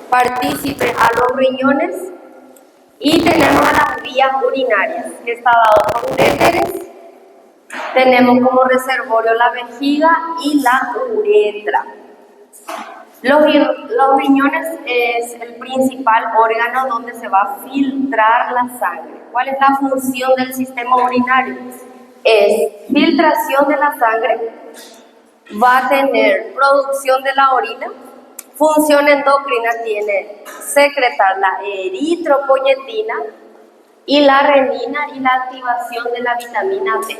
partícipe a los riñones, y tenemos a las vías urinarias, que está dado por uréteres. Tenemos como reservorio la vejiga y la uretra. Los riñones es el principal órgano donde se va a filtrar la sangre. ¿Cuál es la función del sistema urinario? Es filtración de la sangre, va a tener producción de la orina, función endocrina tiene secretar la eritropoyetina y la renina y la activación de la vitamina D.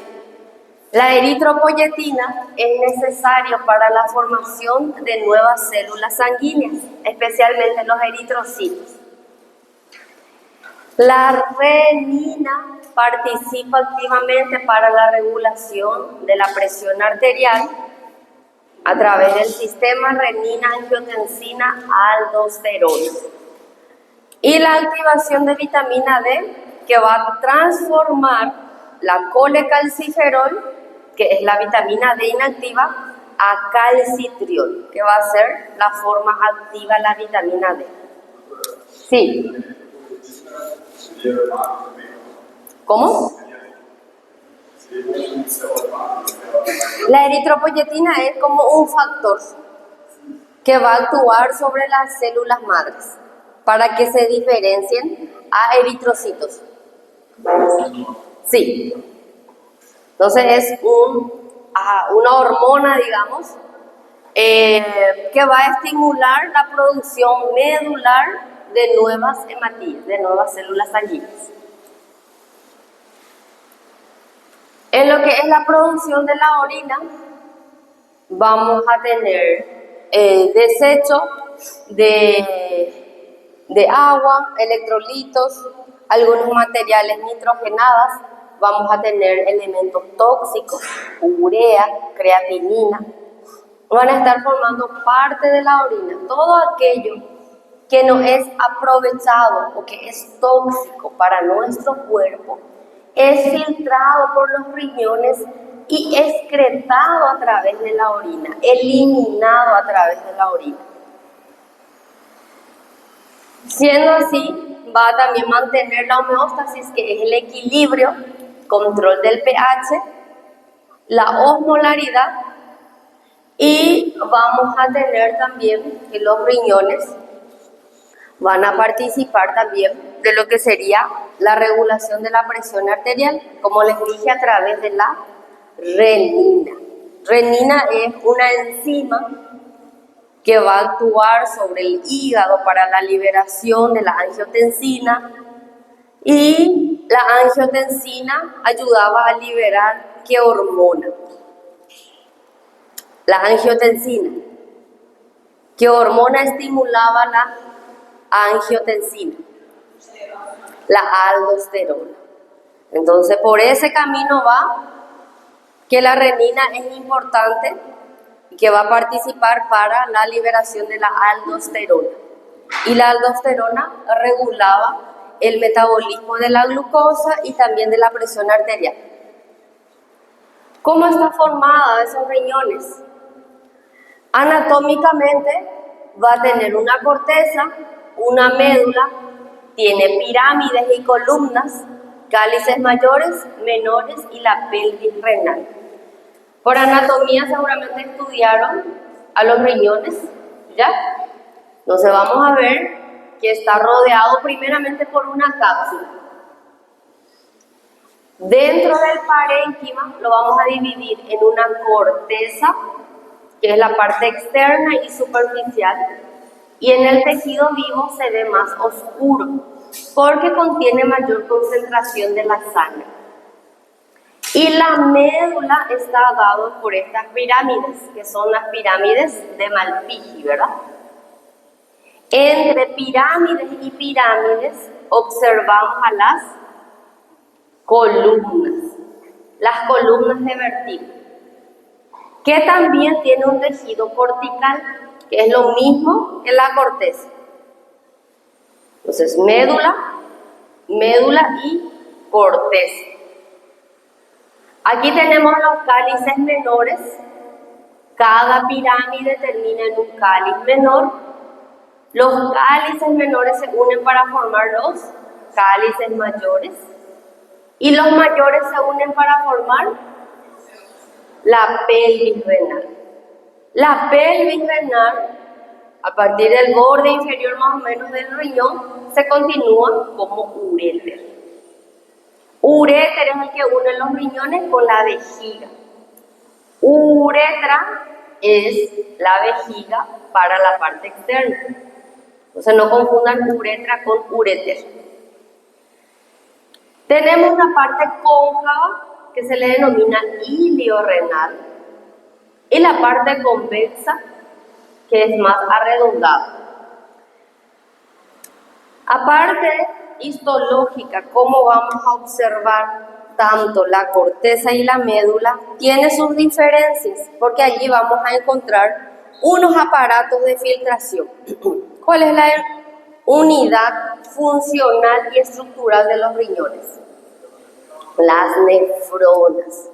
La eritropoyetina es necesaria para la formación de nuevas células sanguíneas, especialmente los eritrocitos. La renina participa activamente para la regulación de la presión arterial a través del sistema renina-angiotensina-aldosterona. Y la activación de vitamina D, que va a transformar la colecalciferol, que es la vitamina D inactiva, a calcitriol, que va a ser la forma activa de la vitamina D. Sí. ¿Cómo? La eritropoyetina es como un factor que va a actuar sobre las células madres para que se diferencien a eritrocitos. Sí. Entonces es una hormona, digamos, que va a estimular la producción medular de nuevas hematías, de nuevas células sanguíneas. En lo que es la producción de la orina, vamos a tener desecho de agua, electrolitos, algunos materiales nitrogenados. Vamos a tener elementos tóxicos, urea, creatinina. Van a estar formando parte de la orina. Todo aquello que no es aprovechado o que es tóxico para nuestro cuerpo es filtrado por los riñones y excretado a través de la orina, eliminado a través de la orina. Siendo así, va a también mantener la homeostasis, que es el equilibrio, control del pH, la osmolaridad, y vamos a tener también que los riñones van a participar también de lo que sería la regulación de la presión arterial, como les dije, a través de la renina. Renina es una enzima que va a actuar sobre el hígado para la liberación de la angiotensina, y la angiotensina ayudaba a liberar ¿qué hormona? La angiotensina. ¿Qué hormona estimulaba la angiotensina? La aldosterona. Entonces, por ese camino va que la renina es importante y que va a participar para la liberación de la aldosterona. Y la aldosterona regulaba el metabolismo de la glucosa y también de la presión arterial. ¿Cómo está formada esos riñones? Anatómicamente va a tener una corteza, una médula, tiene pirámides y columnas, cálices mayores, menores y la pelvis renal. Por anatomía seguramente estudiaron a los riñones, ¿ya? Entonces vamos a ver que está rodeado primeramente por una cápsula. Dentro del parénquima lo vamos a dividir en una corteza, que es la parte externa y superficial, y en el tejido vivo se ve más oscuro, porque contiene mayor concentración de la sangre. Y la médula está dada por estas pirámides, que son las pirámides de Malpighi, ¿verdad? Entre pirámides y pirámides observamos a las columnas de vertigüe, que también tiene un tejido cortical, que es lo mismo que la corteza. Entonces, médula y corteza. Aquí tenemos los cálices menores. Cada pirámide termina en un cáliz menor. Los cálices menores se unen para formar los cálices mayores y los mayores se unen para formar la pelvis renal. La pelvis renal, a partir del borde inferior más o menos del riñón, se continúa como uréter. Uréter es el que une los riñones con la vejiga. Uretra es la vejiga para la parte externa. Entonces no confundan uretra con uréter. Tenemos la parte cóncava que se le denomina ilio-renal y la parte convexa que es más arredondada. Aparte histológica, como vamos a observar tanto la corteza y la médula, tiene sus diferencias porque allí vamos a encontrar unos aparatos de filtración. ¿Cuál es la unidad funcional y estructural de los riñones? Las nefronas.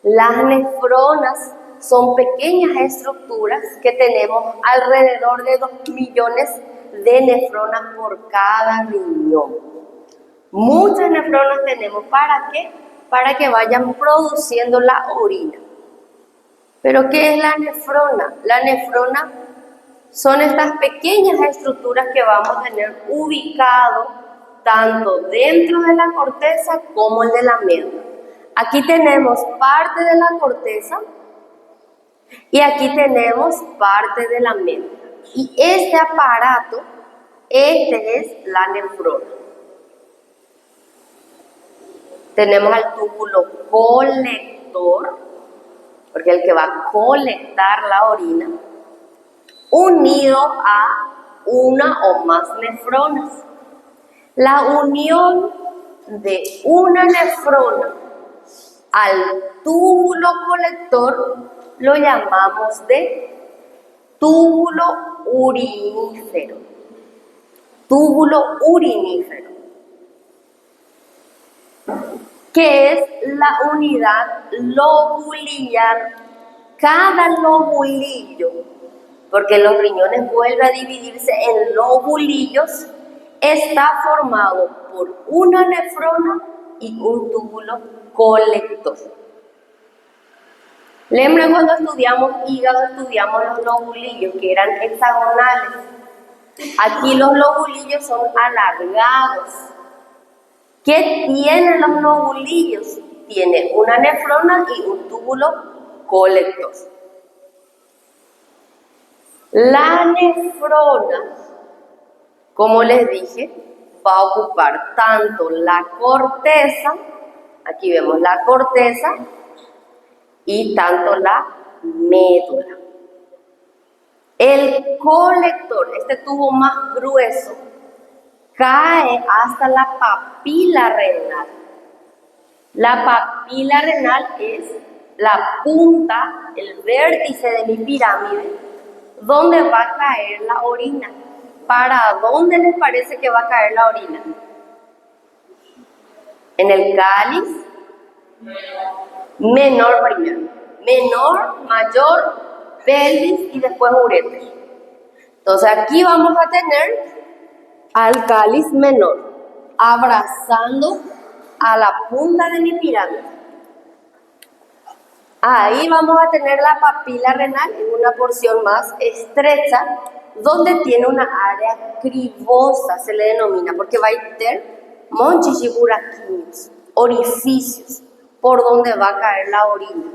Las nefronas son pequeñas estructuras que tenemos alrededor de 2 millones de nefronas por cada riñón. Muchas nefronas tenemos. ¿Para qué? Para que vayan produciendo la orina. ¿Pero qué es la nefrona? La nefrona son estas pequeñas estructuras que vamos a tener ubicado tanto dentro de la corteza como el de la médula. Aquí tenemos parte de la corteza y aquí tenemos parte de la médula. Y este aparato, este es la nefrona. Tenemos al túbulo colector, porque es el que va a colectar la orina, unido a una o más nefronas. La unión de una nefrona al túbulo colector lo llamamos de túbulo urinífero. Túbulo urinífero, que es la unidad lobulillar. Cada lobulillo, porque los riñones vuelven a dividirse en lobulillos, está formado por una nefrona y un túbulo colector. ¿Lembran cuando estudiamos hígado, estudiamos los lobulillos que eran hexagonales? Aquí los lobulillos son alargados. ¿Qué tienen los lobulillos? Tiene una nefrona y un túbulo colector. La nefrona, como les dije, va a ocupar tanto la corteza, aquí vemos la corteza, y tanto la médula. El colector, este tubo más grueso, cae hasta la papila renal. La papila renal es la punta, el vértice de mi pirámide, donde va a caer la orina. ¿Para dónde les parece que va a caer la orina? En el cáliz menor primero. Menor, mayor, pelvis y después uréter. Entonces aquí vamos a tener al cáliz menor abrazando a la punta de mi pirámide. Ahí vamos a tener la papila renal en una porción más estrecha, donde tiene una área cribosa, se le denomina, porque va a tener monchichiburaquíneos, orificios, por donde va a caer la orina.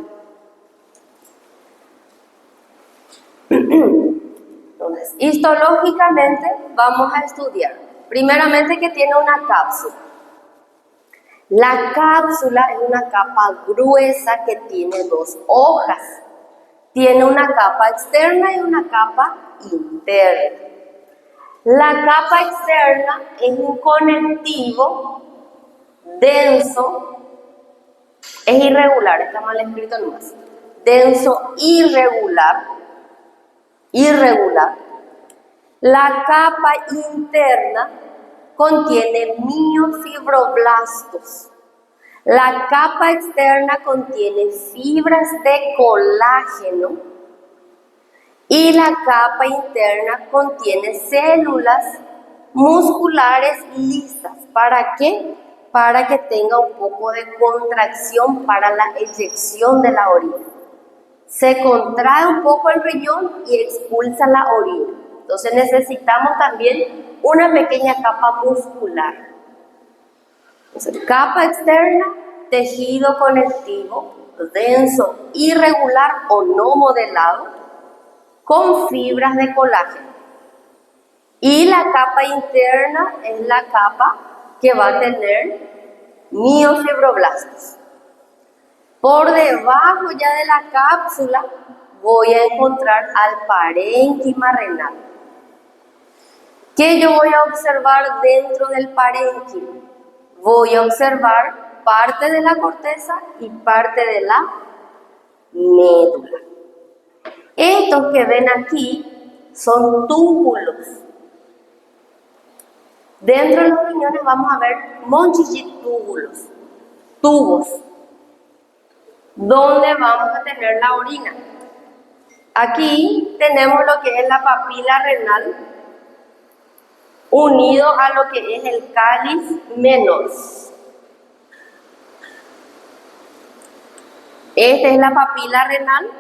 Entonces, histológicamente vamos a estudiar, primeramente, que tiene una cápsula. La cápsula es una capa gruesa que tiene 2 hojas. Tiene una capa externa y una capa interna. La capa externa es un conectivo denso, es irregular, está mal escrito nomás. Denso, irregular. La capa interna contiene miofibroblastos. La capa externa contiene fibras de colágeno Y la capa interna contiene células musculares listas. ¿Para qué? Para que tenga un poco de contracción para la eyección de la orina. Se contrae un poco el riñón y expulsa la orina. Entonces necesitamos también una pequeña capa muscular. Entonces, capa externa, tejido conectivo, denso, irregular o no modelado, con fibras de colágeno. Y la capa interna es la capa que va a tener miofibroblastos. Por debajo ya de la cápsula voy a encontrar al parénquima renal. ¿Qué yo voy a observar dentro del parénquima? Voy a observar parte de la corteza y parte de la médula. Estos que ven aquí son túbulos. Dentro de los riñones vamos a ver monchichitúbulos, tubos, donde vamos a tener la orina. Aquí tenemos lo que es la papila renal, unido a lo que es el cáliz menor. Esta es la papila renal.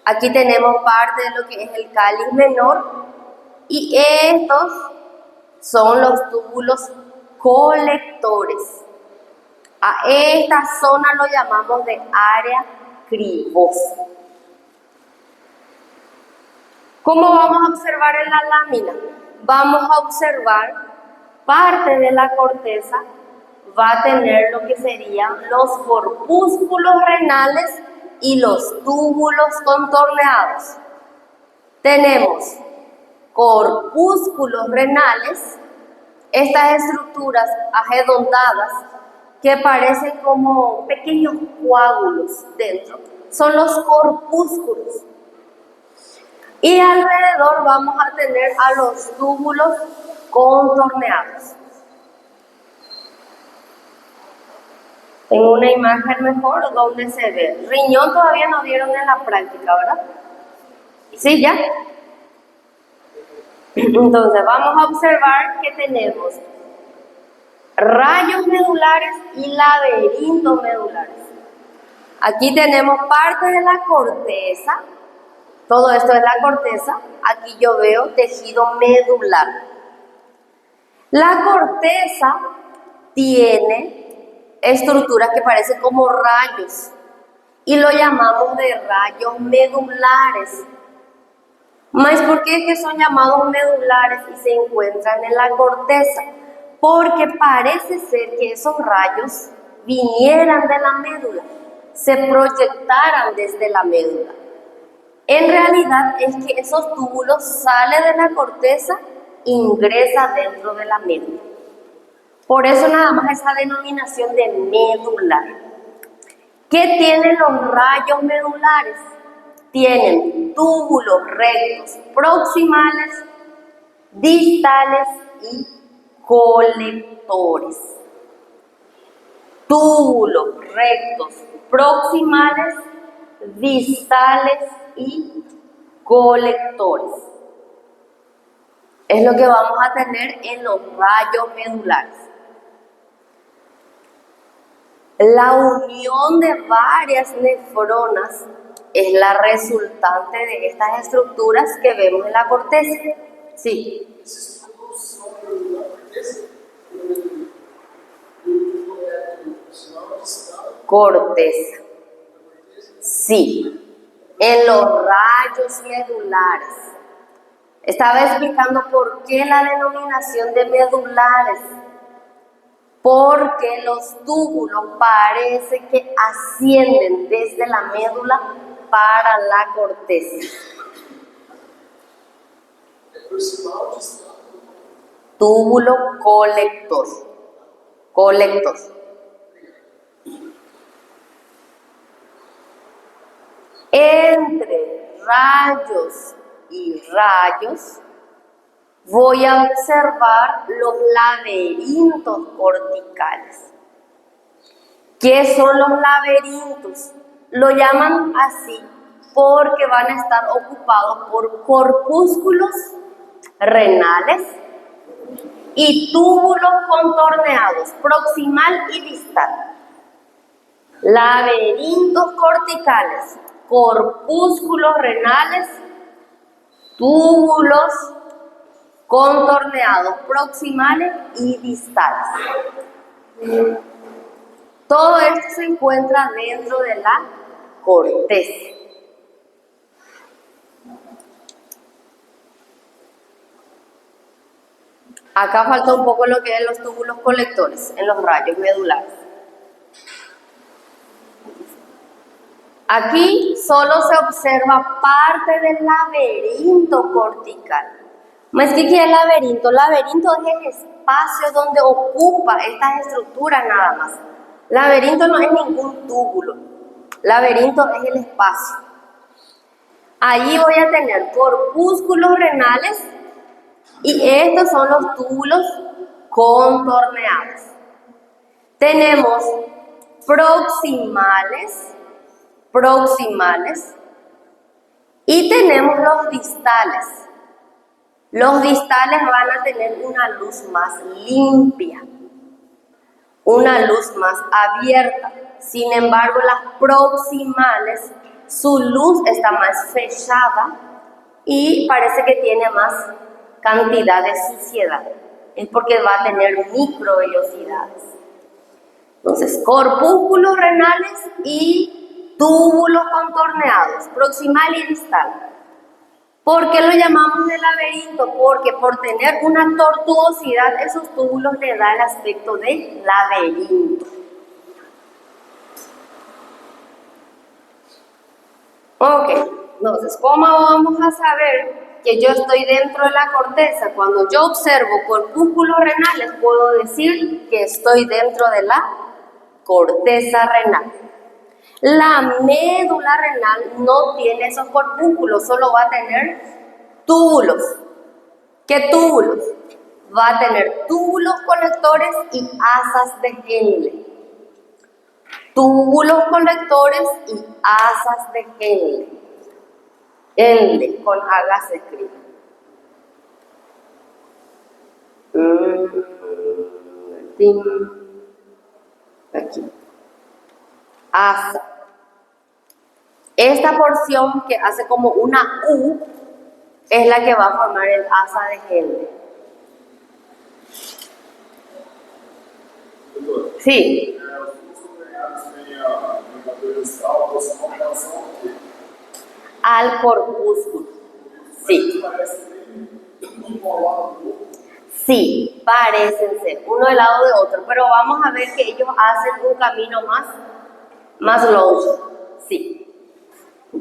Aquí tenemos parte de lo que es el cáliz menor. Y estos son los túbulos colectores. A esta zona lo llamamos de área cribosa. ¿Cómo vamos a observar en la lámina? Vamos a observar parte de la corteza va a tener lo que serían los corpúsculos renales y los túbulos contorneados. Tenemos corpúsculos renales, estas estructuras arredondadas que parecen como pequeños coágulos dentro, son los corpúsculos. Y alrededor vamos a tener a los túbulos contorneados. Tengo una imagen mejor donde se ve. Riñón todavía no vieron en la práctica, ¿verdad? ¿Sí, ya? Entonces vamos a observar que tenemos rayos medulares y laberintos medulares. Aquí tenemos parte de la corteza. Todo esto es la corteza. Aquí yo veo tejido medular. La corteza tiene estructuras que parecen como rayos y lo llamamos de rayos medulares. ¿Más por qué es que son llamados medulares y se encuentran en la corteza? Porque parece ser que esos rayos vinieran de la médula, se proyectaran desde la médula. En realidad es que esos túbulos salen de la corteza e ingresan dentro de la médula. Por eso nada más esa denominación de medular. ¿Qué tienen los rayos medulares? Tienen túbulos rectos proximales, distales y colectores. Túbulos rectos proximales, distales y colectores. Es lo que vamos a tener en los rayos medulares. La unión de varias nefronas es la resultante de estas estructuras que vemos en la corteza. Sí. Corteza. Sí. En los rayos medulares. Estaba explicando por qué la denominación de medulares. Porque los túbulos parece que ascienden desde la médula para la corteza. Túbulo colector. Colector. Entre rayos y rayos voy a observar los laberintos corticales. ¿Qué son los laberintos? Lo llaman así porque van a estar ocupados por corpúsculos renales y túbulos contorneados, proximal y distal. Laberintos corticales, corpúsculos renales, túbulos contorneados, proximales y distales. Todo esto se encuentra dentro de la corteza. Acá falta un poco lo que es los túbulos colectores en los rayos medulares. Aquí solo se observa parte del laberinto cortical. Más que el laberinto es el espacio donde ocupa estas estructuras nada más. Laberinto no es ningún túbulo, laberinto es el espacio. Allí voy a tener corpúsculos renales y estos son los túbulos contorneados. Tenemos proximales y tenemos los distales. Los distales van a tener una luz más limpia, una luz más abierta. Sin embargo, las proximales, su luz está más fechada y parece que tiene más cantidad de suciedad. Es porque va a tener microvellosidades. Entonces, corpúsculos renales y túbulos contorneados, proximal y distal. ¿Por qué lo llamamos de laberinto? Porque por tener una tortuosidad, esos túbulos le da el aspecto de laberinto. Ok, entonces, ¿cómo vamos a saber que yo estoy dentro de la corteza? Cuando yo observo corpúsculos renales, puedo decir que estoy dentro de la corteza renal. La médula renal no tiene esos corpúsculos, solo va a tener túbulos. ¿Qué túbulos? Va a tener túbulos colectores y asas de Henle. Túbulos colectores y asas de Henle. Henle con H se escribe. Aquí. Asa. Esta porción que hace como una U es la que va a formar el asa de Henle. Sí. Al corpúsculo. Sí. Sí, parecen ser uno del lado de otro, pero vamos a ver que ellos hacen un camino más longo. Sí.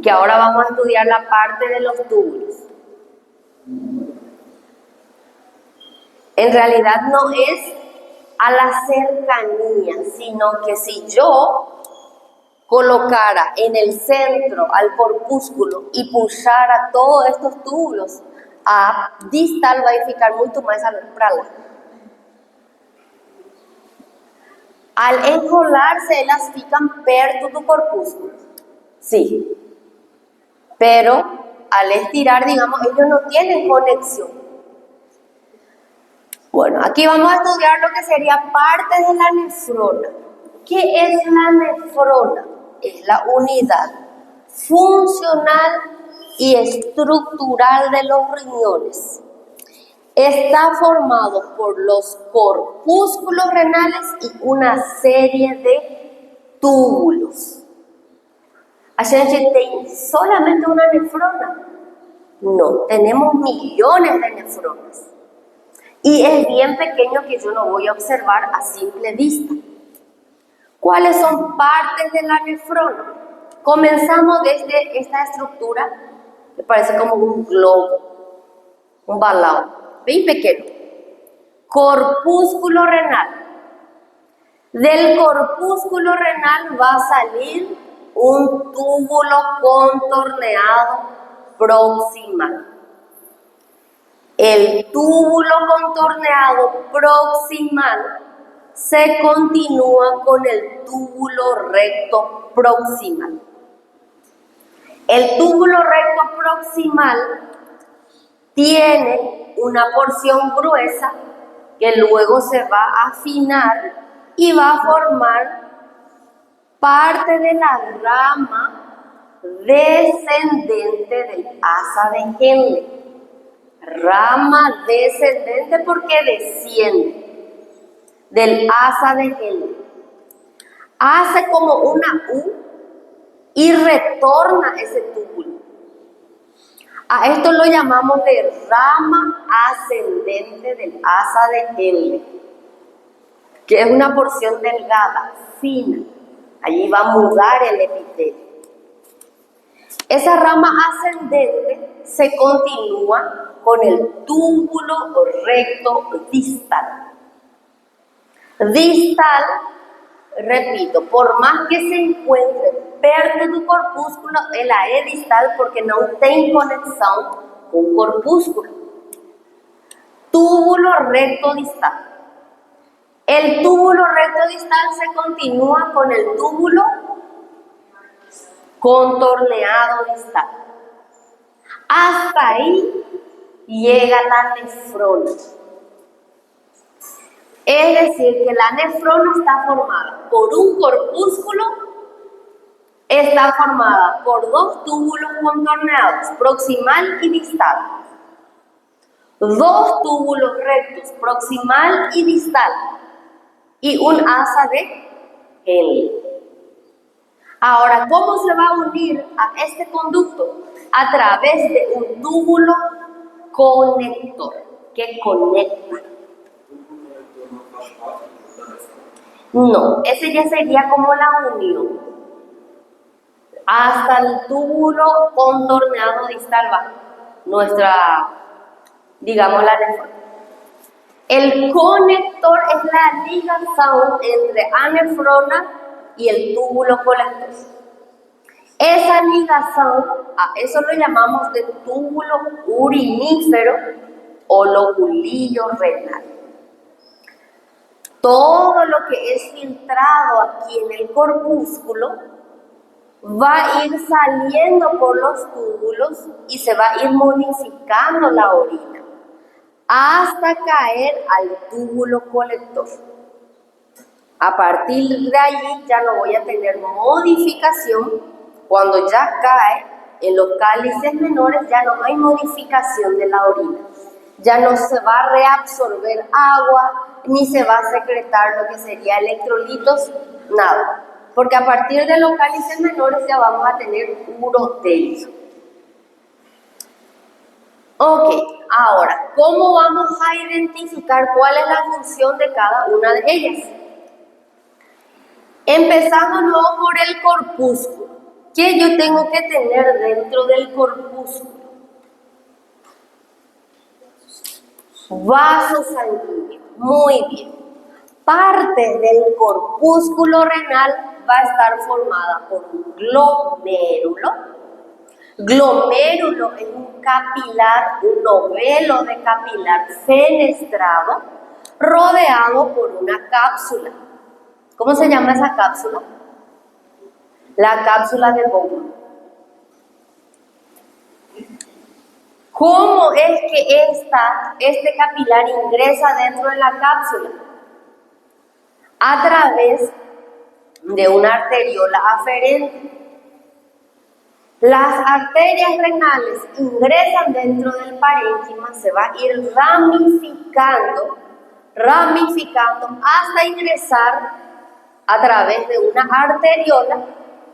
Que ahora vamos a estudiar la parte de los túbulos. En realidad no es a la cercanía, sino que si yo colocara en el centro al corpúsculo y puxara todos estos túbulos a distal, vai ficar muito mais para lá. Al enrolarse, elas ficam perto do corpúsculo. Sí. Pero al estirar, digamos, ellos no tienen conexión. Bueno, aquí vamos a estudiar lo que sería parte de la nefrona. ¿Qué es la nefrona? Es la unidad funcional y estructural de los riñones. Está formado por los corpúsculos renales y una serie de túbulos. ¿A gente tem solamente una nefrona? No, tenemos millones de nefronas. Y es bien pequeño que yo no voy a observar a simple vista. ¿Cuáles son partes de la nefrona? Comenzamos desde esta estructura que parece como un globo, un balón, bien pequeño. Corpúsculo renal. Del corpúsculo renal va a salir un túbulo contorneado proximal. El túbulo contorneado proximal se continúa con el túbulo recto proximal. El túbulo recto proximal tiene una porción gruesa que luego se va a afinar y va a formar parte de la rama descendente del asa de Henle. Rama descendente porque desciende del asa de Henle. Hace como una U y retorna ese túbulo. A esto lo llamamos de rama ascendente del asa de Henle, que es una porción delgada, fina. Allí va a mudar el epitelio. Esa rama ascendente se continúa con el túbulo recto distal. Distal, repito, por más que se encuentre perto do corpúsculo, ela é distal porque não tem conexão com o corpúsculo. Túbulo recto distal. El túbulo recto distal se continúa con el túbulo contorneado distal. Hasta ahí llega la nefrona. Es decir, que la nefrona está formada por un corpúsculo, está formada por dos túbulos contorneados, proximal y distal. Dos túbulos rectos, proximal y distal. Y un asa de Henle. Ahora, ¿cómo se va a unir a este conducto? A través de un túbulo conector que conecta. No, ese ya sería como la unión. Hasta el túbulo contorneado distal va nuestra, digamos, la nefrona. El conector es la ligación entre la nefrona y el túbulo colector. Esa ligación, a eso lo llamamos de túbulo urinífero o lobulillo renal. Todo lo que es filtrado aquí en el corpúsculo va a ir saliendo por los túbulos y se va a ir modificando la orina hasta caer al túbulo colector. A partir de allí ya no voy a tener modificación. Cuando ya cae en los cálices menores ya no hay modificación de la orina. Ya no se va a reabsorber agua, ni se va a secretar lo que sería electrolitos, nada. Porque a partir de los cálices menores ya vamos a tener urotelio. Ok, ahora, ¿cómo vamos a identificar cuál es la función de cada una de ellas? Empezando luego por el corpúsculo. ¿Qué yo tengo que tener dentro del corpúsculo? Vaso sanguíneo. Muy bien. Parte del corpúsculo renal va a estar formada por un glomérulo. Glomérulo es un capilar, un novelo de capilar fenestrado, rodeado por una cápsula. ¿Cómo se llama esa cápsula? La cápsula de Bowman. ¿Cómo es que este capilar ingresa dentro de la cápsula? A través de una arteriola aferente. Las arterias renales ingresan dentro del parénquima, se va a ir ramificando hasta ingresar a través de una arteriola.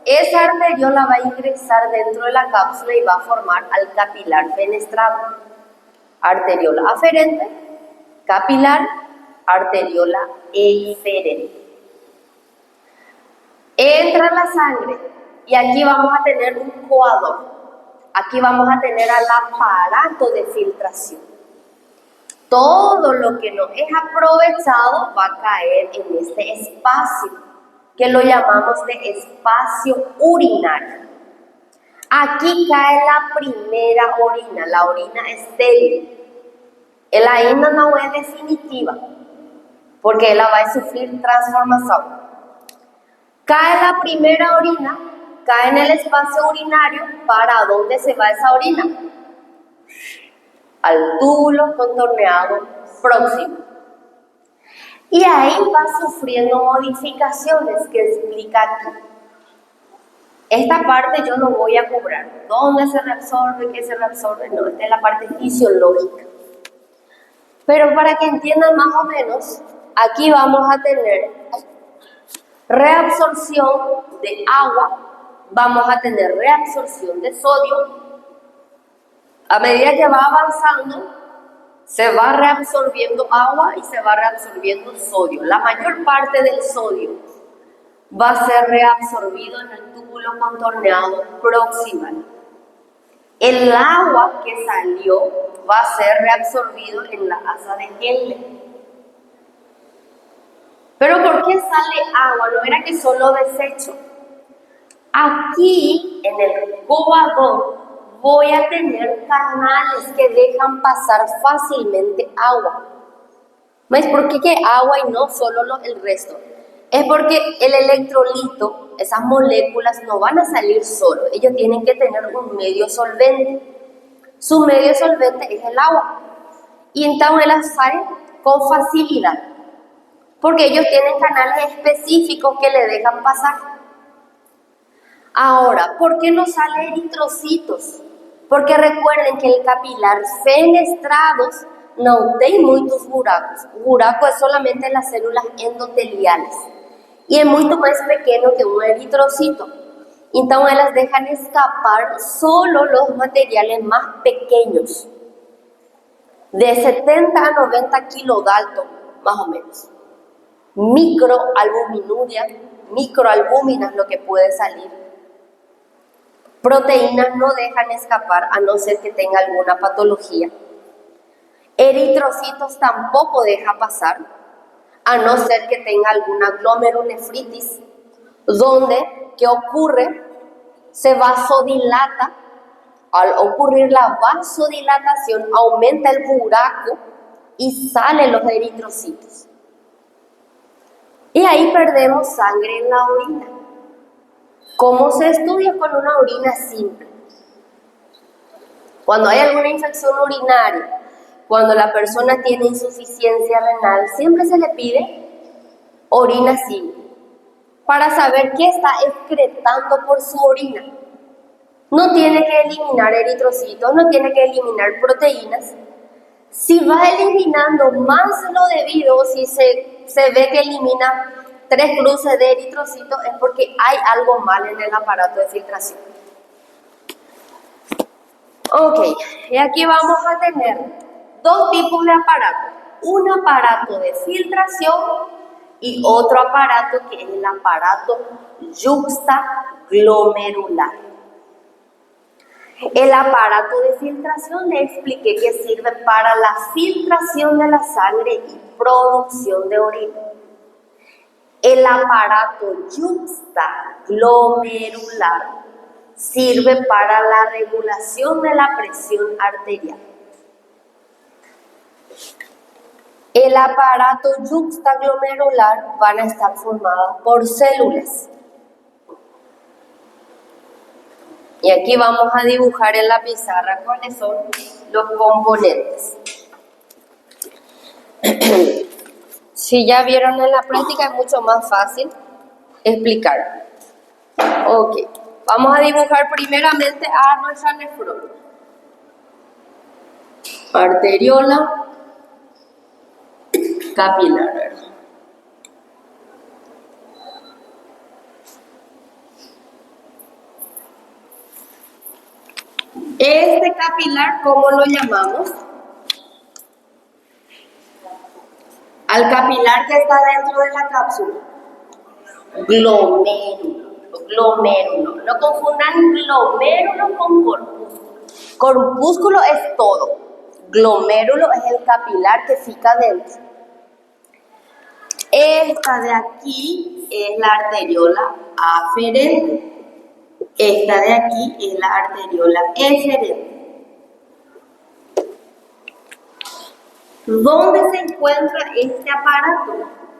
Esa arteriola va a ingresar dentro de la cápsula y va a formar al capilar fenestrado. Arteriola aferente, capilar, arteriola eferente. Entra la sangre y aquí vamos a tener un coador. Aquí vamos a tener al aparato de filtración. Todo lo que no es aprovechado va a caer en este espacio, que lo llamamos de espacio urinario. Aquí cae la primera orina, la orina estéril. La orina no es definitiva, porque ella va a sufrir transformación. Cae la primera orina cae en el espacio urinario. ¿Para dónde se va esa orina? Al túbulo contorneado próximo. Y ahí va sufriendo modificaciones que explica aquí. Esta parte yo no voy a cobrar. ¿Dónde se reabsorbe? ¿Qué se reabsorbe? No, esta es la parte fisiológica. Pero para que entiendan más o menos, aquí vamos a tener reabsorción de agua, vamos a tener reabsorción de sodio. A medida que va avanzando, se va reabsorbiendo agua y se va reabsorbiendo sodio. La mayor parte del sodio va a ser reabsorbido en el túbulo contorneado proximal. El agua que salió va a ser reabsorbido en la asa de Henle. ¿Pero por qué sale agua? No era que solo desecho. Aquí, en el coador, voy a tener canales que dejan pasar fácilmente agua. ¿Ves por qué que agua y no solo el resto? Es porque el electrolito, esas moléculas no van a salir solo, ellos tienen que tener un medio solvente. Su medio solvente es el agua. Y entonces las salen con facilidad, porque ellos tienen canales específicos que le dejan pasar. Ahora, ¿por qué no sale eritrocitos? Porque recuerden que el capilar fenestrados no tiene muchos buracos. Buraco es solamente las células endoteliales y es mucho más pequeño que un eritrocito. Entonces las dejan escapar solo los materiales más pequeños, de 70 a 90 kilodalton, más o menos. Microalbúminas, lo que puede salir. Proteínas no dejan escapar a no ser que tenga alguna patología. Eritrocitos tampoco deja pasar a no ser que tenga alguna glomerulonefritis, donde, ¿qué ocurre? Se vasodilata. Al ocurrir la vasodilatación, aumenta el buraco y salen los eritrocitos. Y ahí perdemos sangre en la orina. ¿Cómo se estudia con una orina simple? Cuando hay alguna infección urinaria, cuando la persona tiene insuficiencia renal, siempre se le pide orina simple para saber qué está excretando por su orina. No tiene que eliminar eritrocitos, no tiene que eliminar proteínas. Si va eliminando más de lo debido, si se ve que elimina 3 cruces de eritrocitos, es porque hay algo mal en el aparato de filtración. Ok, y aquí vamos a tener 2 tipos de aparatos. Un aparato de filtración y otro aparato que es el aparato yuxtaglomerular. El aparato de filtración le expliqué que sirve para la filtración de la sangre y producción de orina. El aparato yuxtaglomerular sirve para la regulación de la presión arterial. El aparato yuxtaglomerular van a estar formadas por células. Y aquí vamos a dibujar en la pizarra cuáles son los componentes. Si ya vieron en la práctica, es mucho más fácil explicar. Ok, vamos a dibujar primeramente a nuestra nefrona. Arteriola capilar, ¿verdad? Este capilar, ¿cómo lo llamamos? Al capilar que está dentro de la cápsula. Glomérulo. No confundan glomérulo con corpúsculo. Corpúsculo es todo. Glomérulo es el capilar que fica dentro. Esta de aquí es la arteriola aferente. Esta de aquí es la arteriola eferente. ¿Dónde se encuentra este aparato?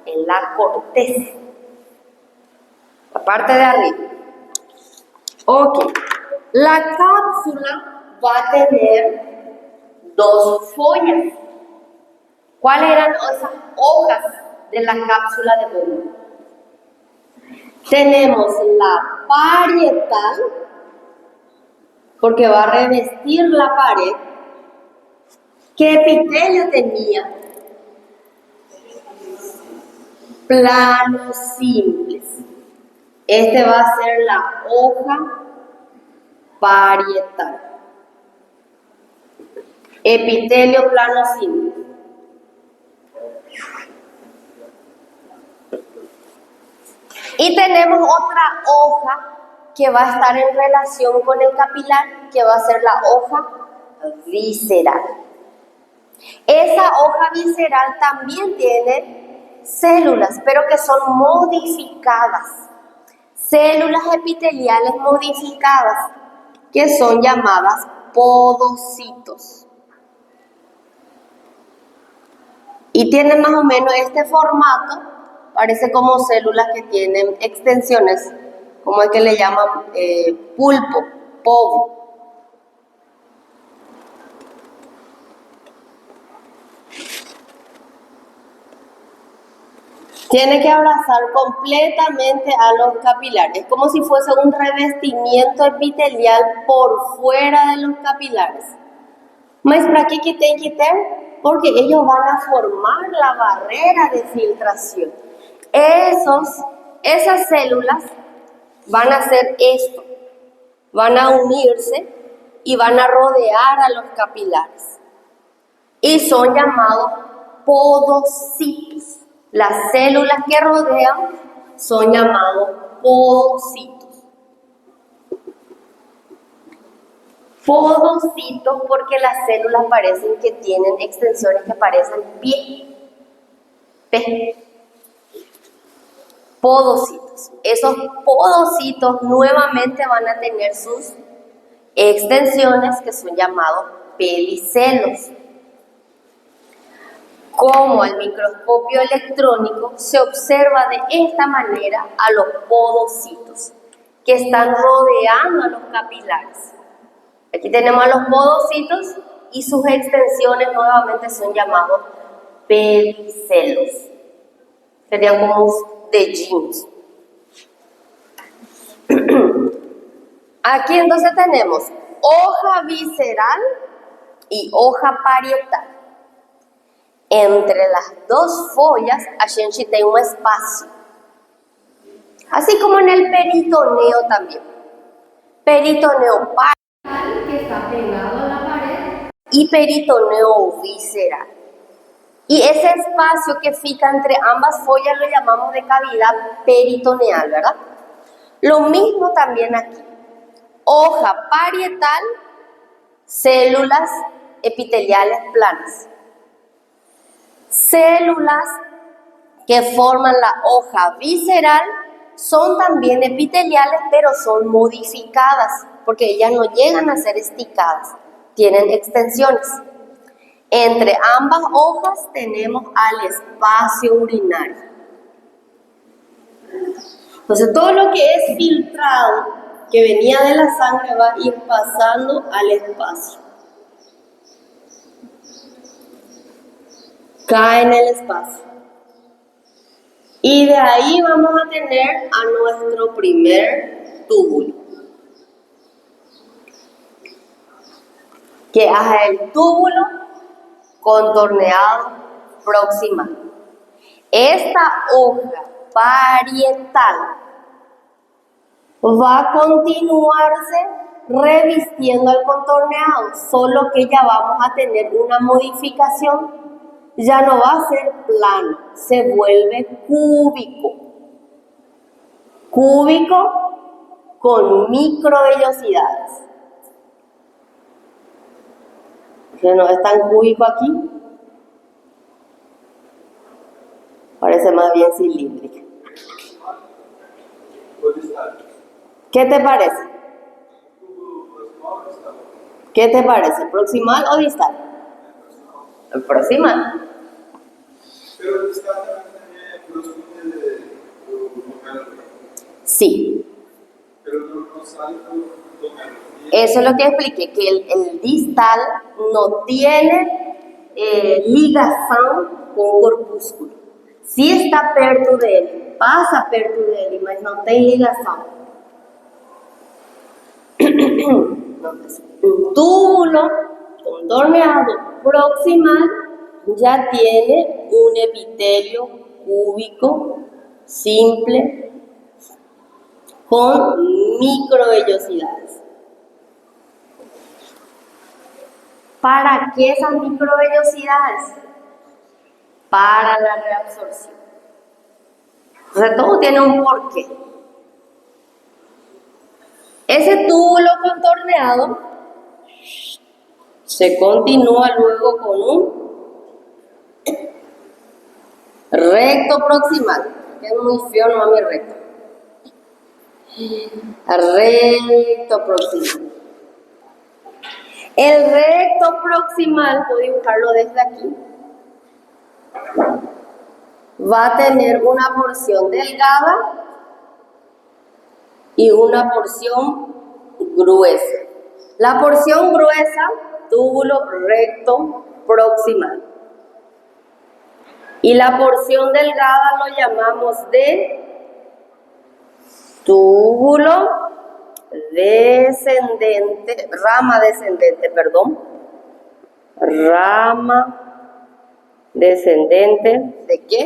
En la corteza, la parte de arriba. Ok, la cápsula va a tener dos follas. ¿Cuáles eran esas hojas de la cápsula de bomba? Tenemos la parietal, porque va a revestir la pared. ¿Qué epitelio tenía? Planos simples. Este va a ser la hoja parietal. Epitelio plano simple. Y tenemos otra hoja que va a estar en relación con el capilar, que va a ser la hoja visceral. Esa hoja visceral también tiene células, pero que son modificadas. Células epiteliales modificadas, que son llamadas podocitos. Y tienen más o menos este formato, parece como células que tienen extensiones, como el que le llaman pulpo, povo. Tiene que abrazar completamente a los capilares, como si fuese un revestimiento epitelial por fuera de los capilares. Mas para qué tem que ter? Porque ellos van a formar la barrera de filtración. Esas células van a hacer esto, van a unirse y van a rodear a los capilares. Y son llamados podocitos. Las células que rodean son llamados podocitos. Podocitos porque las células parecen que tienen extensiones que parecen pie. Podocitos. Esos podocitos nuevamente van a tener sus extensiones que son llamados pedicelos. Como al microscopio electrónico se observa de esta manera a los podocitos que están rodeando a los capilares. Aquí tenemos a los podocitos y sus extensiones nuevamente son llamados pedicelos. Serían como dedillos. Aquí entonces tenemos hoja visceral y hoja parietal. Entre las dos follas a gente tem un espacio. Así como en el peritoneo también. Peritoneo parietal, que está pegado a la pared, y peritoneo visceral. Y ese espacio que fica entre ambas follas lo llamamos de cavidad peritoneal, ¿verdad? Lo mismo también aquí. Hoja parietal, células epiteliales planas. Células que forman la hoja visceral son también epiteliales, pero son modificadas, porque ellas no llegan a ser esticadas, tienen extensiones. Entre ambas hojas tenemos al espacio urinario. Entonces todo lo que es filtrado, que venía de la sangre, va a ir pasando al espacio. Cae en el espacio. Y de ahí vamos a tener a nuestro primer túbulo, que es el túbulo contorneado proximal. Esta hoja parietal va a continuarse revistiendo el contorneado, solo que ya vamos a tener una modificación. Ya no va a ser plano, se vuelve cúbico. Cúbico con microvellosidades. Que no es tan cúbico aquí. Parece más bien cilíndrico. ¿Qué te parece? ¿Qué te parece? ¿Proximal o distal? El proximal. Pero el distal también tiene los límites de local. Sí. Pero no sabe. Eso es lo que expliqué, que el distal no tiene ligação com o corpúsculo. Se está perto dele, passa perto dele, mas não tem ligação. Un túbulo contorneado proximal ya tiene un epitelio cúbico simple con microvellosidades. ¿Para qué esas microvellosidades? Para la reabsorción. O sea, todo tiene un porqué. Ese túbulo contorneado se continúa luego con un recto proximal, que es muy feo, no a mi recto. Recto proximal. El recto proximal, puedo dibujarlo desde aquí, va a tener una porción delgada y una porción gruesa. La porción gruesa, túbulo recto proximal. Y la porción delgada lo llamamos de túbulo descendente, rama descendente, ¿de qué?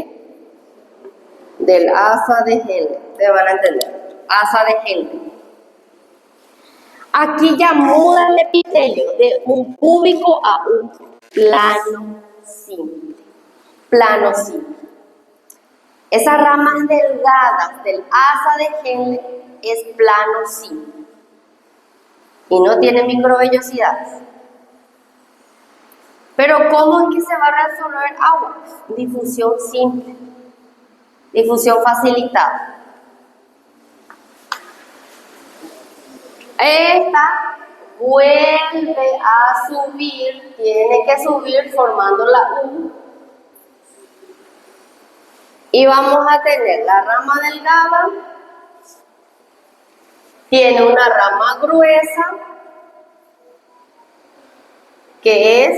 Del asa de Henle, se van a entender, asa de Henle. Aquí ya muda el epitelio de un cúbico a un plano simple. Plano simple. Esas ramas delgadas del asa de Henle es plano simple. Y no tiene microvellosidades. Pero ¿cómo es que se va a reabsorber agua? Difusión simple. Difusión facilitada. Esta vuelve a subir, tiene que subir formando la U. Y vamos a tener la rama delgada, tiene una rama gruesa, que es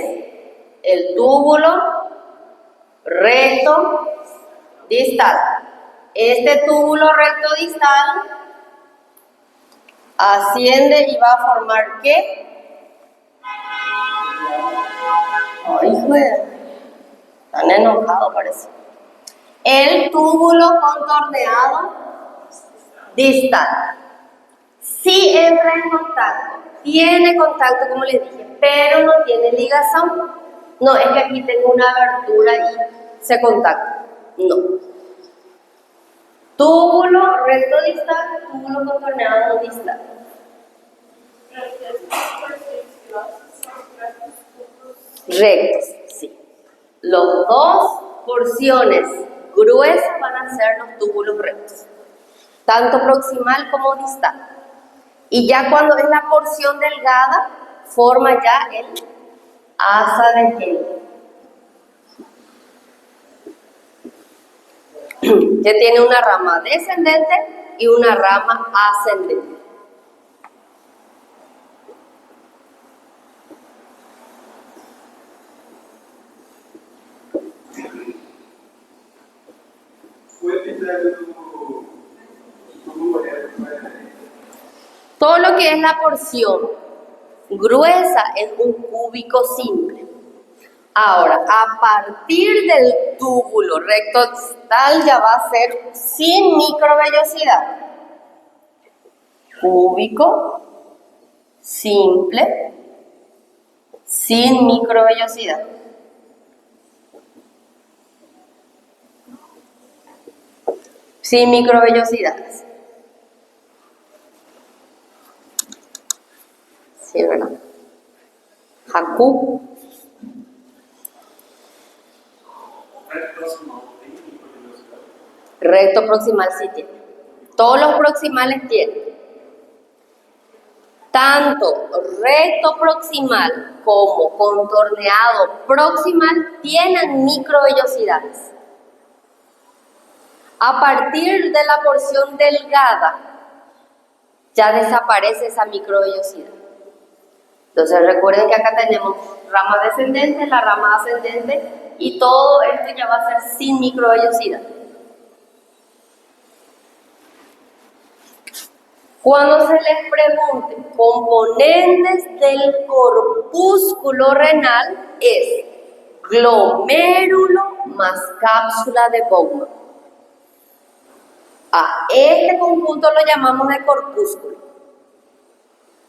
el túbulo recto distal. Este túbulo recto distal asciende y va a formar ¿qué? Ay, joder. Están enojados parece. El túbulo contorneado distal. Sí entra en contacto, tiene contacto como les dije, pero no tiene ligación. No es que aquí tengo una abertura y se contacta. No. Túbulo recto distal, túbulo contorneado distal. Rectos, sí. Las dos porciones gruesas van a ser los túbulos rectos, tanto proximal como distal. Y ya cuando es la porción delgada, forma ya el asa de Henle, que tiene una rama descendente y una rama ascendente. Todo lo que es la porción gruesa es un cúbico simple. Ahora, a partir del túbulo recto distal ya va a ser sin microvellosidad. Cúbico simple sin microvellosidad. Sin microvellosidades. Sí, ¿verdad? Haku. Recto proximal sí tiene. Todos los proximales tienen. Tanto recto proximal como contorneado proximal tienen microvellosidades. A partir de la porción delgada ya desaparece esa microvellosidad. Entonces recuerden que acá tenemos rama descendente, la rama ascendente y todo esto ya va a ser sin microvellosidad. Cuando se les pregunte componentes del corpúsculo renal es glomérulo más cápsula de Bowman. A este conjunto lo llamamos de corpúsculo.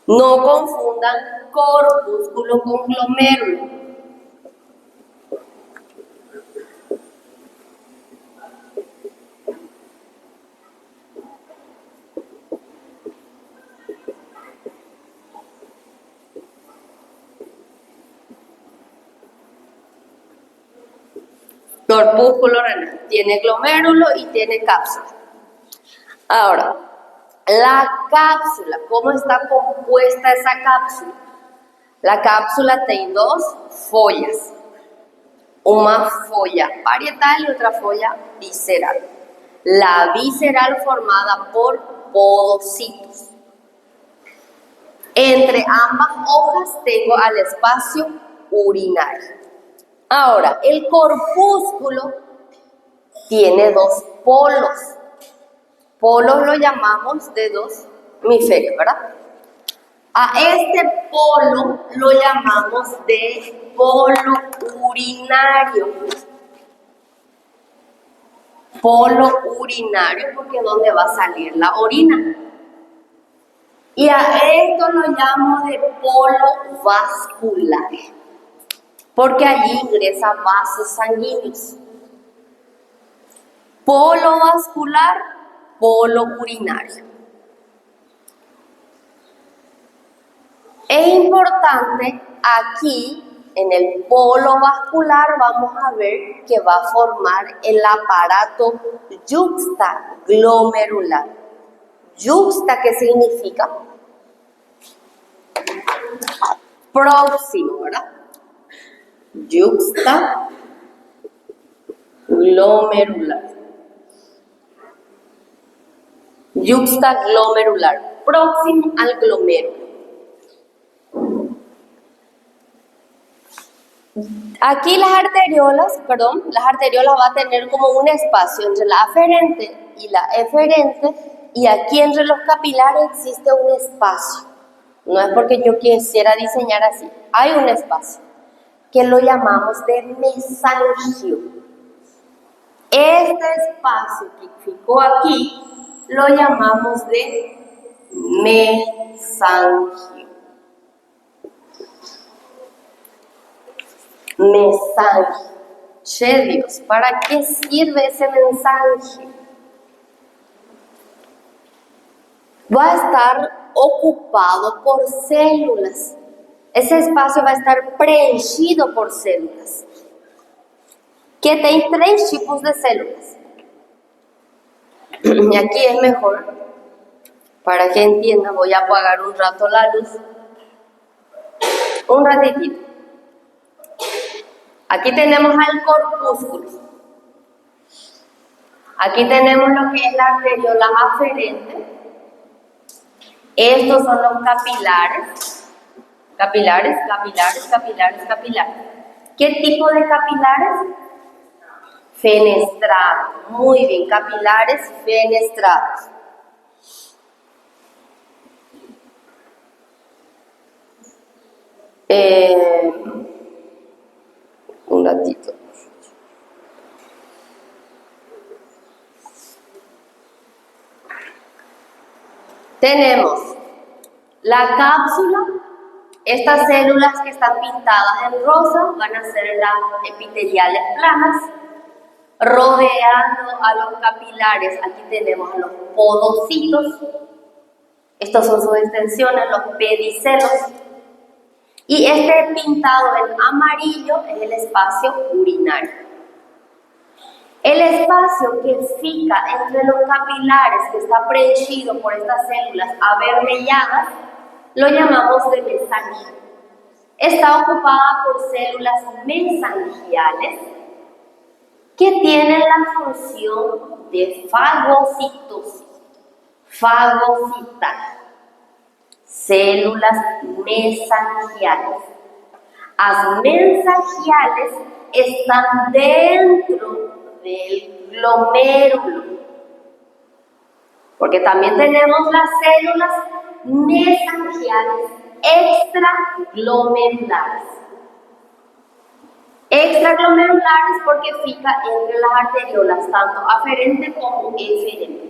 No confundan corpúsculo con glomérulo. Corpúsculo renal tiene glomérulo y tiene cápsula. Ahora, la cápsula, ¿cómo está compuesta esa cápsula? La cápsula tiene dos follas, una folla parietal y otra folla visceral. La visceral formada por podocitos. Entre ambas hojas tengo al espacio urinario. Ahora, el corpúsculo tiene dos polos. Polos lo llamamos de dos hemisferios, ¿verdad? A este polo lo llamamos de polo urinario. Polo urinario porque es donde va a salir la orina. Y a esto lo llamo de polo vascular, porque allí ingresan vasos sanguíneos. Polo vascular, polo urinario. Es importante aquí, en el polo vascular, vamos a ver que va a formar el aparato yuxtaglomerular. Yuxta, ¿qué significa? Próximo, ¿verdad? Yuxtaglomerular. Yuxtaglomerular, próximo al glomérulo. Aquí las arteriolas va a tener como un espacio entre la aferente y la eferente, y aquí entre los capilares existe un espacio. No es porque yo quisiera diseñar así, hay un espacio que lo llamamos de mesangio. Este espacio que ficó aquí lo llamamos de mesangio. Mesangio. Che Dios, ¿para qué sirve ese mesangio? Va a estar ocupado por células. Ese espacio va a estar preenchido por células. Que tiene tres tipos de células. Y aquí es mejor, para que entiendan, voy a apagar un rato la luz. Un ratitito. Aquí tenemos al corpúsculo. Aquí tenemos lo que es la arteriola aferente. Estos son los capilares. Capilares. ¿Qué tipo de capilares? Fenestrados. Muy bien, capilares fenestrados. Un ratito. Tenemos la cápsula. Estas células que están pintadas en rosa van a ser las epiteliales planas, rodeando a los capilares. Aquí tenemos a los podocitos. Estos son sus extensiones, los pedicelos. Y este pintado en amarillo es el espacio urinario. El espacio que fica entre los capilares, que está preenchido por estas células avermelladas, lo llamamos de mesangio. Está ocupada por células mesangiales que tienen la función de fagocitosis, fagocitar. células mesangiales. Las mesangiales están dentro del glomérulo, porque también tenemos las células mesangiales extraglomerulares. Extraglomerulares porque fica entre las arteriolas, tanto aferente como eferente.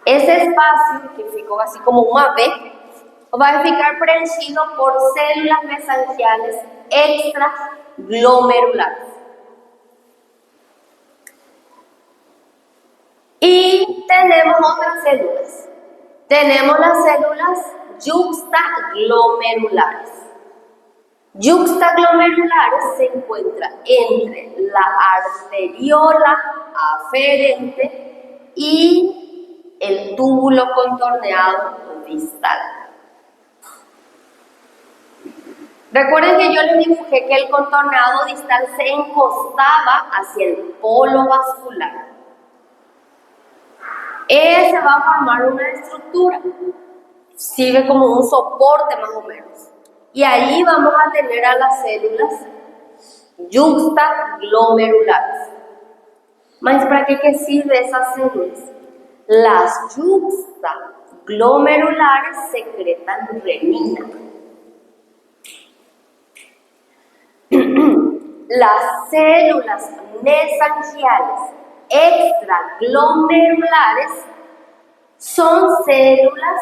Ese espacio, que ficó así como una V, va a ficar preenchido por células mesangiales extraglomerulares. Y tenemos otras células. Tenemos las células yuxtaglomerulares. Yuxtaglomerulares se encuentran entre la arteriola aferente y el túbulo contorneado distal. Recuerden que yo les dibujé que el contorneado distal se encostaba hacia el polo vascular. Ese va a formar una estructura, sirve como un soporte más o menos. Y ahí vamos a tener a las células yuxtaglomerulares. ¿Más para qué sirven esas células? Las yuxtaglomerulares secretan renina. Las células mesangiales extraglomerulares son células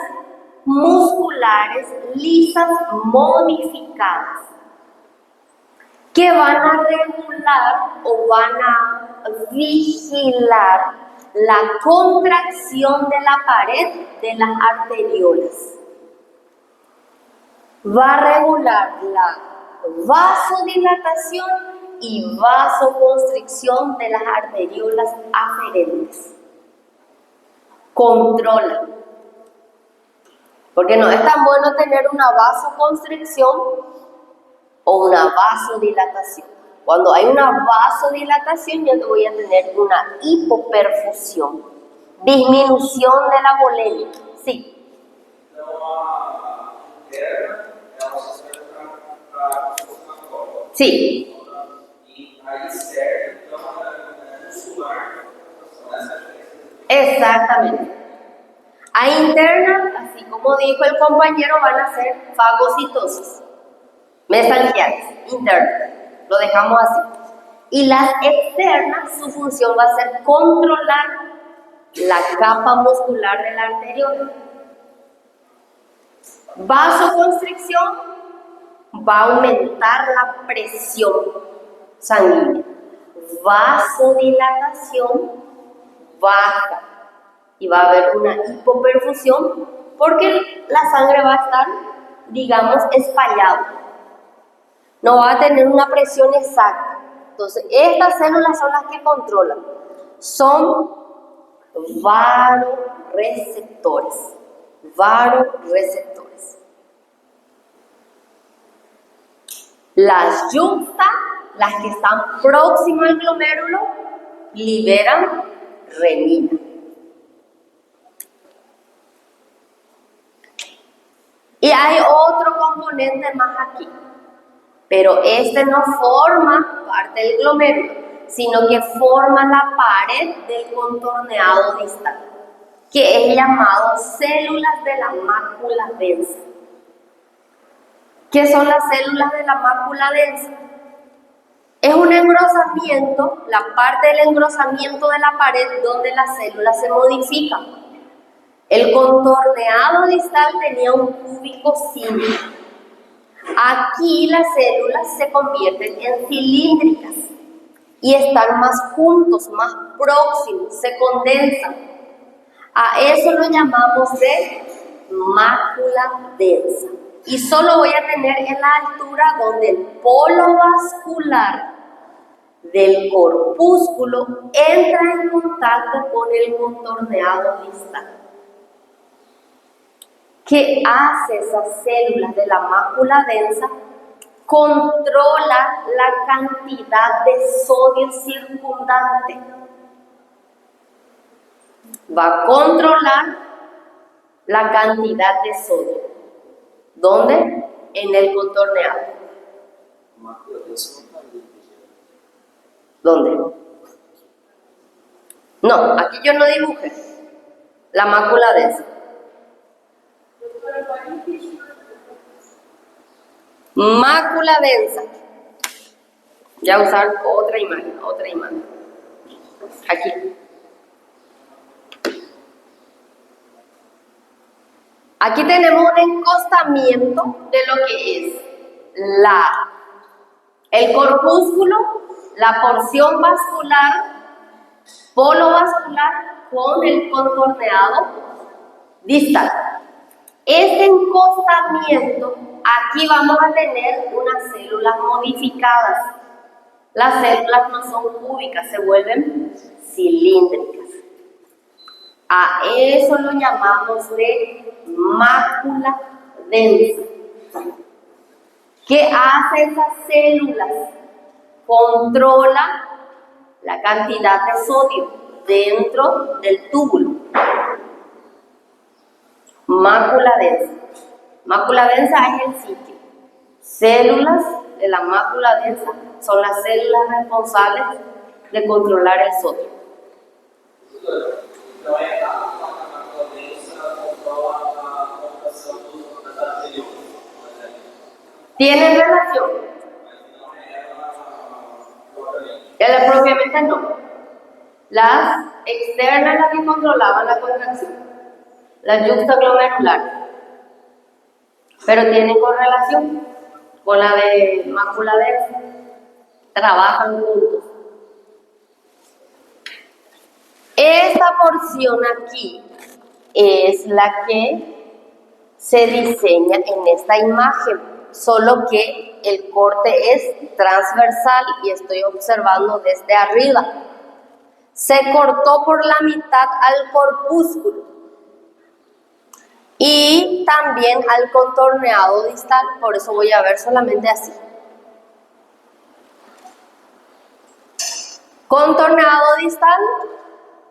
musculares lisas modificadas que van a regular o van a vigilar la contracción de la pared de las arteriolas. Va a regular la vasodilatación y vasoconstricción de las arteriolas aferentes. Controla. Porque no es tan bueno tener una vasoconstricción o una vasodilatación. Cuando hay una vasodilatación, yo voy a tener una hipoperfusión, disminución de la volemia. Sí. Sí. Exactamente. A interna, así como dijo el compañero, van a ser fagocitosis mesangiales, internas. Lo dejamos así. Y las externas, su función va a ser controlar la capa muscular de la arteriola. Vasoconstricción va a aumentar la presión sanguínea. Vasodilatación baja y va a haber una hipoperfusión porque la sangre va a estar, digamos, espallada. No va a tener una presión exacta. Entonces, estas células son las que controlan. Son varoreceptores. Varoreceptores. Las yuxta, las que están próximas al glomérulo, liberan renina. Y hay otro componente más aquí, pero este no forma parte del glomérulo, sino que forma la pared del contorneado distal, que es llamado células de la mácula densa. ¿Qué son las células de la mácula densa? Es un engrosamiento, la parte del engrosamiento de la pared donde las células se modifican. El contorneado distal tenía un cúbico cínico. Aquí las células se convierten en cilíndricas y están más juntos, más próximos, se condensan. A eso lo llamamos de mácula densa. Y solo voy a tener en la altura donde el polo vascular del corpúsculo entra en contacto con el contorneado distal. ¿Qué hace esas células de la mácula densa? Controla la cantidad de sodio circundante. Va a controlar la cantidad de sodio. ¿Dónde? En el contorneado. ¿Dónde? No, aquí yo no dibujé la mácula densa. Mácula densa. Ya usar otra imagen. Aquí. Aquí tenemos un encostamiento de lo que es el corpúsculo, la porción vascular, polo vascular con el contorneado distal. Este encostamiento, aquí vamos a tener unas células modificadas. Las células no son cúbicas, se vuelven cilíndricas. A eso lo llamamos de mácula densa. ¿Qué hace esas células? Controla la cantidad de sodio dentro del túbulo. Mácula densa. Mácula densa es el sitio. Células de la mácula densa son las células responsables de controlar el sodio. ¿Tienen relación? Propiamente no. Las externas las que controlaban la contracción, las yuxtaglomerulares, pero tienen correlación con la de mácula densa, trabajan juntos. Esta porción aquí es la que se diseña en esta imagen, solo que el corte es transversal y estoy observando desde arriba. Se cortó por la mitad al corpúsculo y también al contorneado distal, por eso voy a ver solamente así. Contorneado distal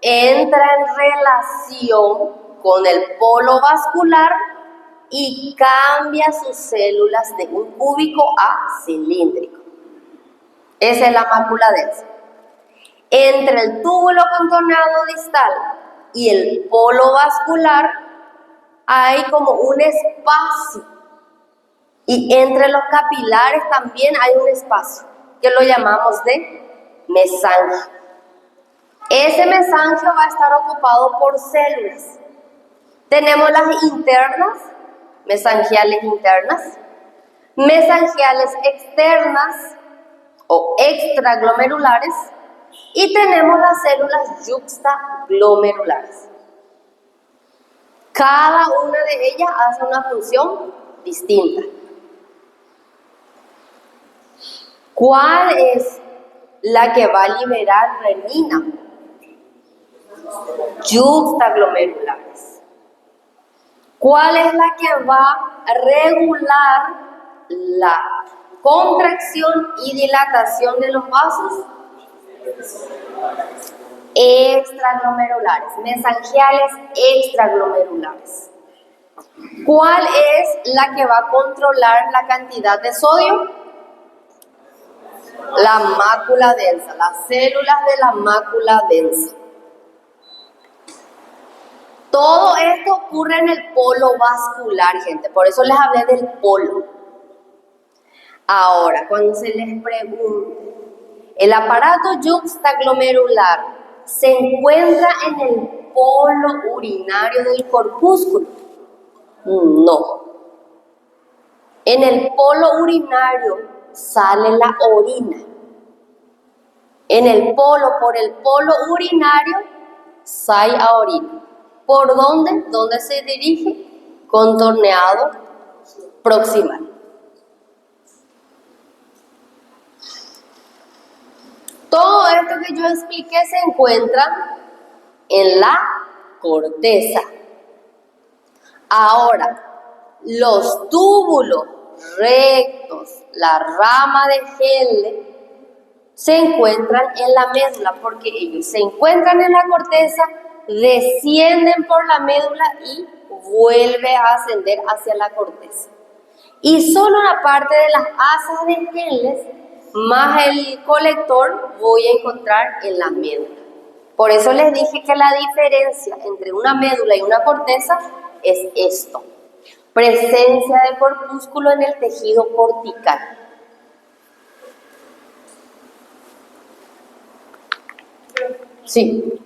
entra en relación con el polo vascular y cambia sus células de un cúbico a cilíndrico. Esa es la mácula densa. Entre el túbulo contorneado distal y el polo vascular hay como un espacio, y entre los capilares también hay un espacio que lo llamamos de mesangio. Ese mesangio va a estar ocupado por células. Tenemos las internas, mesangiales internas, mesangiales externas o extraglomerulares, y tenemos las células yuxtaglomerulares. Cada una de ellas hace una función distinta. ¿Cuál es la que va a liberar renina? Yuxtaglomerulares. ¿Cuál es la que va a regular la contracción y dilatación de los vasos? Extraglomerulares, mesangiales extraglomerulares. ¿Cuál es la que va a controlar la cantidad de sodio? La mácula densa, las células de la mácula densa. Todo esto ocurre en el polo vascular, gente, por eso les hablé del polo. Ahora, cuando se les pregunte, ¿el aparato yuxtaglomerular se encuentra en el polo urinario del corpúsculo? No. En el polo urinario sale la orina. Por el polo urinario sale a orina. ¿Por dónde? ¿Dónde se dirige? Contorneado proximal. Todo esto que yo expliqué se encuentra en la corteza. Ahora, los túbulos rectos, la rama de Henle, se encuentran en la médula, porque ellos se encuentran en la corteza, descienden por la médula y vuelve a ascender hacia la corteza. Y solo la parte de las asas de Henle más el colector voy a encontrar en la médula. Por eso les dije que la diferencia entre una médula y una corteza es esto: presencia de corpúsculo en el tejido cortical. Sí.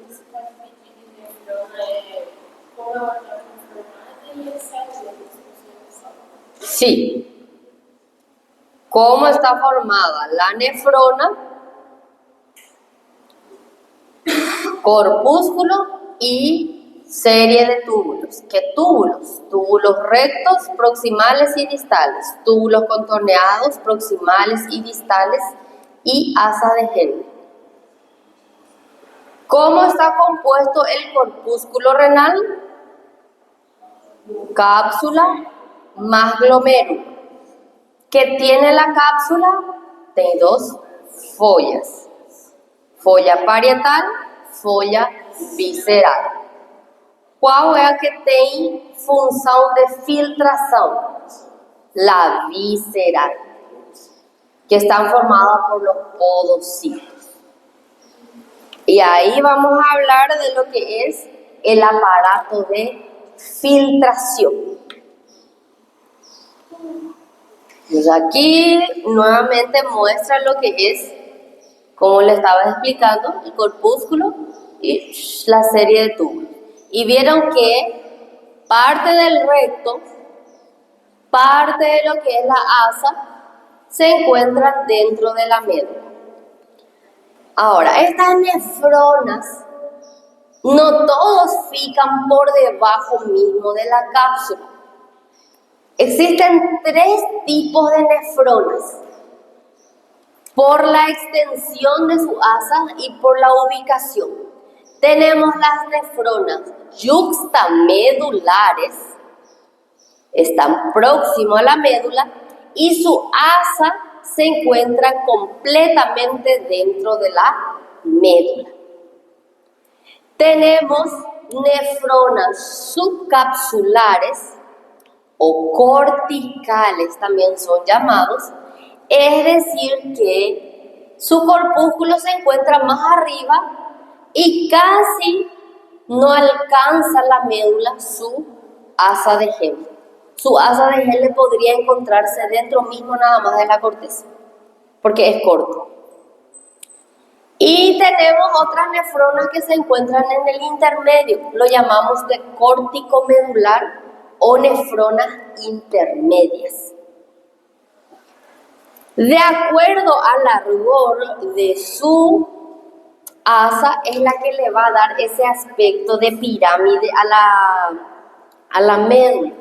Sí. ¿Cómo está formada la nefrona? Corpúsculo y serie de túbulos. ¿Qué túbulos? Túbulos rectos, proximales y distales. Túbulos contorneados, proximales y distales. Y asa de Henle. ¿Cómo está compuesto el corpúsculo renal? Cápsula más glomérulo. ¿Qué tiene la cápsula? Tiene dos follas. Folla parietal, folla visceral. Qual é a que tem função de filtração? La visceral, que están formadas por los podocitos. Y ahí vamos a hablar de lo que es el aparato de filtración. Pues aquí nuevamente muestra lo que es, como le estaba explicando, el corpúsculo y la serie de túbulos. Y vieron que parte del recto, parte de lo que es la asa, se encuentra dentro de la médula. Ahora, estas nefronas, no todos fican por debajo mismo de la cápsula. Existen tres tipos de nefronas: por la extensión de su asa y por la ubicación. Tenemos las nefronas yuxtamedulares, están próximas a la médula y su asa se encuentra completamente dentro de la médula. Tenemos nefronas subcapsulares o corticales, también son llamados, es decir que su corpúsculo se encuentra más arriba y casi no alcanza la médula su asa de Henle. Su asa de Henle podría encontrarse dentro mismo nada más de la corteza, porque es corto. Y tenemos otras nefronas que se encuentran en el intermedio, lo llamamos de corticomedular o nefronas intermedias. De acuerdo al largor de su asa es la que le va a dar ese aspecto de pirámide a la médula.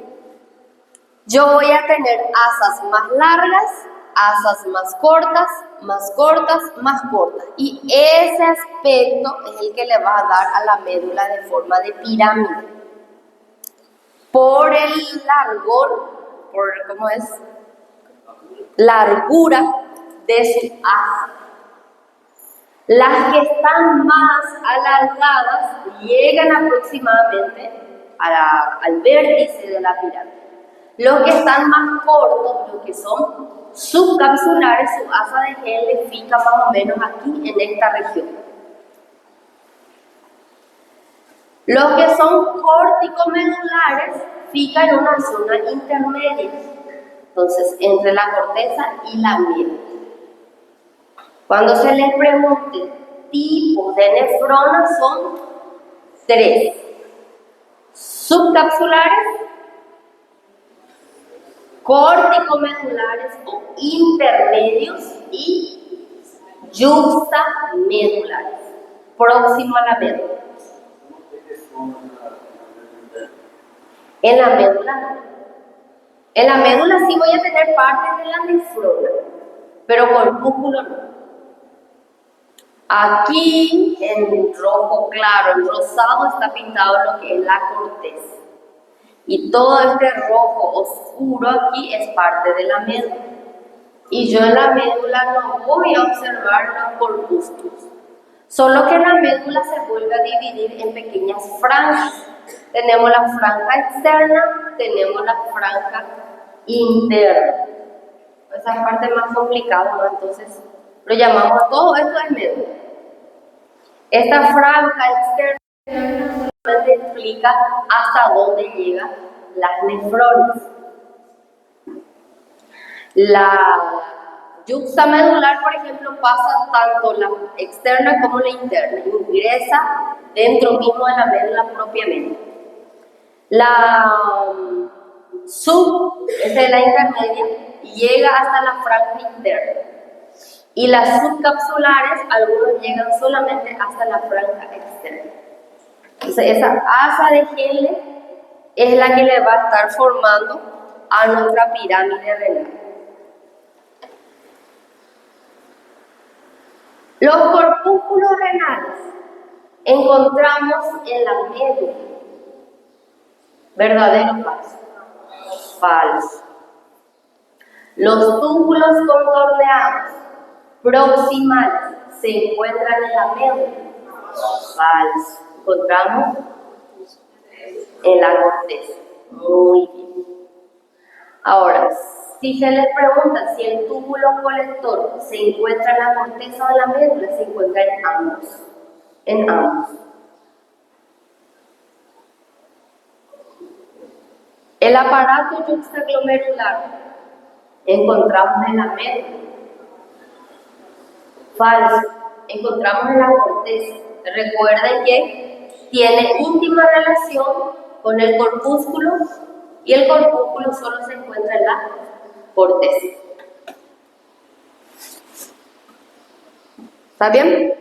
Yo voy a tener asas más largas, asas más cortas, más cortas, más cortas. Y ese aspecto es el que le va a dar a la médula de forma de pirámide. Por el largor, ¿cómo es? Largura de su asa. Las que están más alargadas llegan aproximadamente al vértice de la pirámide. Los que están más cortos, los que son subcapsulares, su asa de Henle fica más o menos aquí en esta región. Los que son corticomedulares fican en una zona intermedia, entonces entre la corteza y la médula. Cuando se les pregunte tipos de nefronas, son tres: subcapsulares, corticomedulares o intermedios y yuxtamedulares, próximo a la médula. En la médula no. En la médula sí voy a tener parte de la nefrona, pero corpúsculo no. Aquí en rojo claro, en rosado está pintado lo que es la corteza. Y todo este rojo oscuro aquí es parte de la médula. Y yo en la médula no voy a observar los corpúsculos. Solo que la médula se vuelve a dividir en pequeñas franjas. Tenemos la franja externa, tenemos la franja interno. Esa es parte más complicada, ¿no? Entonces lo llamamos todo esto es médula. Esta franja externa solamente explica hasta dónde llegan las nefronas. La yuxtamedular, por ejemplo, pasa tanto la externa como la interna, ingresa dentro mismo de la médula propiamente. La esa es la intermedia, llega hasta la franja interna. Y las subcapsulares, algunos llegan solamente hasta la franja externa. Entonces, esa asa de Henle es la que le va a estar formando a nuestra pirámide renal. Los corpúsculos renales encontramos en la médula. ¿Verdadero o falso? Falso. Los túbulos contorneados proximales se encuentran en la médula. Falso. Encontramos en la corteza. Muy bien. Ahora, si se les pregunta si el túbulo colector se encuentra en la corteza o en la médula, se encuentra en ambos. En ambos. El aparato yuxtaglomerular encontramos en la médula. Falso. Encontramos en la corteza. Recuerden que tiene íntima relación con el corpúsculo y el corpúsculo solo se encuentra en la corteza. ¿Está bien?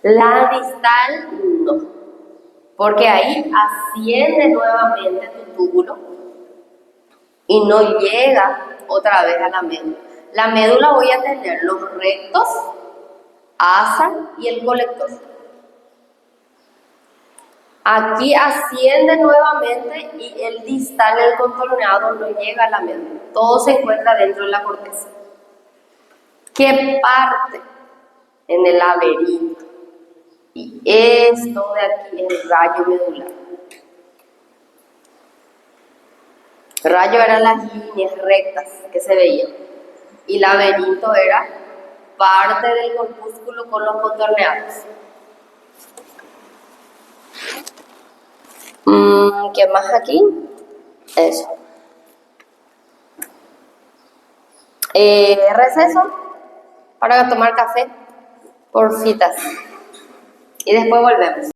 La distal no, porque ahí asciende nuevamente tu túbulo y no llega otra vez a la médula. La médula voy a tener los rectos, asa y el colector. Aquí asciende nuevamente y el distal, el contorneado, no llega a la médula. Todo se encuentra dentro de la corteza. ¿Qué parte? En el laberinto. Y esto de aquí es el rayo medular. El rayo eran las líneas rectas que se veían. Y laberinto era parte del corpúsculo con los contorneados. ¿Qué más aquí? Eso. Receso para tomar café por citas. Y después volvemos.